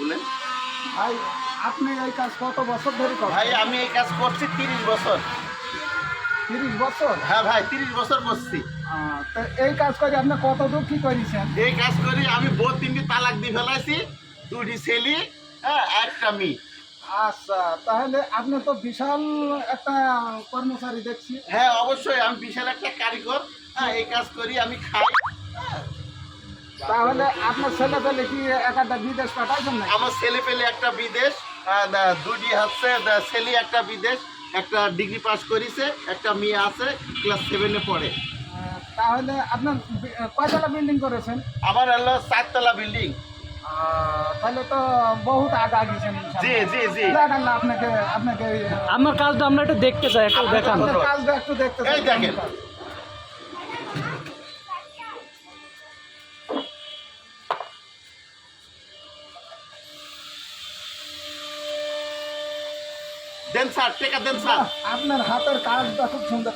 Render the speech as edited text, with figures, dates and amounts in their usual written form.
বলেন ভাই আপনি এই কাজ কত বছর ধরে করেন? ভাই আমি এই কাজ করছি 30 বছর। 30 বছর? হ্যাঁ ভাই 30 বছর করছি। তো এই কাজ করে আপনি কত দূর কি করেছেন? এই কাজ করি আমি বউ 3টি তালাক দিয়ে ফেলাইছি, 2টি ছেলে, হ্যাঁ একটা মেয়ে। আচ্ছা, তাহলে আপনি তো বিশাল একটা কর্মচারী দেখছি। হ্যাঁ অবশ্যই আমি বিশাল একটা কারিগর। হ্যাঁ এই কাজ করি আমি খাই। তাহলে আপনার ছেলে পেলে কি একটা বিদেশ পাঠাইছেন না? আমার ছেলে পেলে একটা বিদেশ, 2টি হচ্ছে ছেলে একটা বিদেশ, একটা ডিগ্রি পাস করেছে, একটা মেয়ে আছে ক্লাস 7-এ পড়ে। তাহলে আপনার কয়তলা বিল্ডিং করেছেন? আমার হলো 4 তলা বিল্ডিং। তাহলে তো বহুত আগা গেছেন। জি জি জি। দেখান না আপনাকে আপনাকে আমার কাজটা আমরা একটু দেখতে চাই, একটু দেখান। আপনার কাজটা একটু দেখতে চাই। এই দেখেন। দেন স্যার, টেকা দেন স্যার। আপনার হাতের কাজটা খুব সুন্দর।